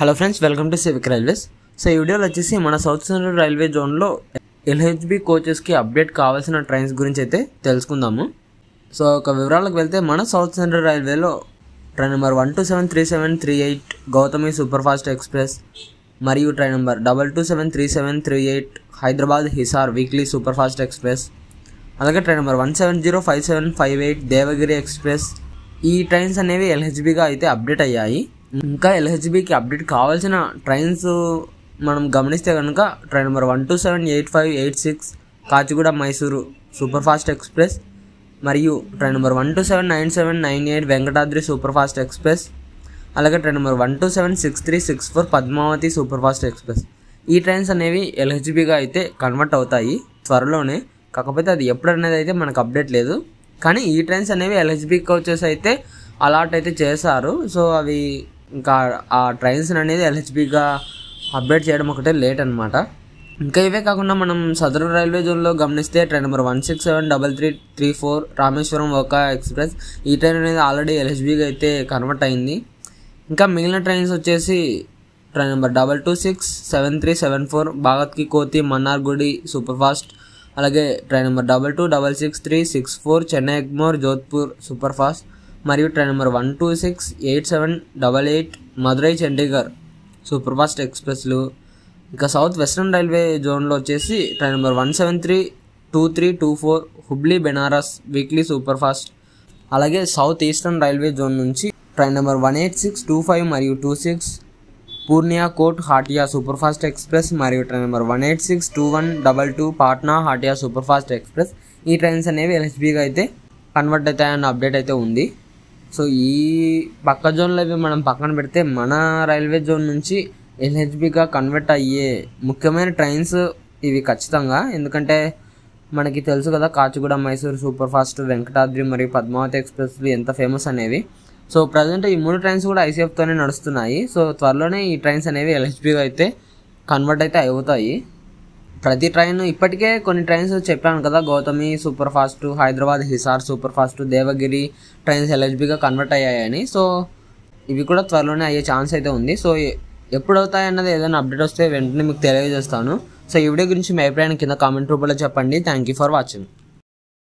Hello friends, welcome to civic railways. So ఈ వీడియోలో వచ్చేసి మన సౌత్ సెంట్రల్ రైల్వే జోన్లో ఎల్హెచ్బి కోచెస్కి అప్డేట్ కావాల్సిన ట్రైన్స్ గురించి అయితే తెలుసుకుందాము. సో ఒక వివరాలకు వెళ్తే మన సౌత్ సెంట్రల్ రైల్వేలో train number 12737338 Gautami super fast express మరియు train number 22737338 Hyderabad Hisar weekly super fast express, అలాగే ట్రైన్ నెంబర్ 1705758 దేవగిరి ఎక్స్ప్రెస్, ఈ ట్రైన్స్ అనేవి ఎల్హెచ్బిగా అయితే అప్డేట్ అయ్యాయి. ఇంకా ఎల్హెచ్బికి అప్డేట్ కావాల్సిన ట్రైన్స్ మనం గమనిస్తే కనుక train number 127858 Kacheguda Mysuru super fast express మరియు train number 12979798 Venkatadri super fast express, అలాగే train number 127634 Padmavati super fast express. ఈ ట్రైన్స్ అనేవి ఎల్హెచ్బిగా అయితే కన్వర్ట్ అవుతాయి త్వరలోనే. కాకపోతే అది ఎప్పుడు అనేది అయితే మనకు అప్డేట్ లేదు. కానీ ఈ ట్రైన్స్ అనేవి ఎల్హెచ్బి కోచెస్ అయితే అలాట్ అయితే చేశారు. సో అవి ఇంకా ఆ ట్రైన్స్ అనేది ఎల్హెచ్బిగా అప్డేట్ చేయడం ఒకటే లేట్ అనమాట. ఇంకా ఇవే కాకుండా మనం సదరన్ రైల్వే జోన్లో గమనిస్తే ట్రైన్ నెంబర్ 167334 రామేశ్వరం ఓకా ఎక్స్ప్రెస్, ఈ ట్రైన్ అనేది ఆల్రెడీ ఎల్హెచ్బిగా అయితే కన్వర్ట్ అయింది. ఇంకా మిగిలిన ట్రైన్స్ వచ్చేసి train number 22673774 Bhagat Ki Kothi Mannargudi super fast, అలాగే train number 22666364 Chennai Egmore Jodhpur super fast మరియు train number 1268788 Madurai Chandigarh super fast ఎక్స్ప్రెస్లు. ఇంకా సౌత్ వెస్ట్రన్ రైల్వే జోన్లో వచ్చేసి train number 1732324 Hubli Banaras weekly super fast, అలాగే సౌత్ ఈస్టర్న్ రైల్వే జోన్ నుంచి ట్రైన్ నెంబర్ 18625 మరియు 26 Purnia Court Hatia super fast express మరియు train number 1862122 Patna Hatia super fast express. ఈ ట్రైన్స్ అనేవి ఎల్హెచ్బిగా అయితే కన్వర్ట్ అవుతాయన్న అప్డేట్ అయితే ఉంది. సో ఈ పక్క జోన్లో ఇవి మనం పక్కన పెడితే మన రైల్వే జోన్ నుంచి ఎల్హెచ్బిగా కన్వర్ట్ అయ్యే ముఖ్యమైన ట్రైన్స్ ఇవి ఖచ్చితంగా. ఎందుకంటే మనకి తెలుసు కదా కాచిగూడ మైసూరు సూపర్ ఫాస్ట్, వెంకటాద్రి మరియు పద్మావతి ఎక్స్ప్రెస్లు ఎంత ఫేమస్ అనేవి. సో ప్రజెంట్ ఈ 3 ట్రైన్స్ కూడా ఐసీఎఫ్తోనే నడుస్తున్నాయి. సో త్వరలోనే ఈ ట్రైన్స్ అనేవి ఎల్హెచ్బిగా అయితే కన్వర్ట్ అయితే అవుతాయి. ప్రతి ట్రైన్ ఇప్పటికే కొన్ని ట్రైన్స్ చెప్పాను కదా, Gautami super fast, Hyderabad Hisar super fast, Devagiri trains ఎల్హెచ్బిగా కన్వర్ట్ అయ్యాయని. సో ఇవి కూడా త్వరలోనే అయ్యే ఛాన్స్ అయితే ఉంది. సో ఎప్పుడు అవుతాయన్నది ఏదైనా అప్డేట్ వస్తే వెంటనే మీకు తెలియజేస్తాను. సో ఈ వీడియో గురించి మీ అభిప్రాయాన్ని కింద కామెంట్ రూపంలో చెప్పండి. Thank you for watching.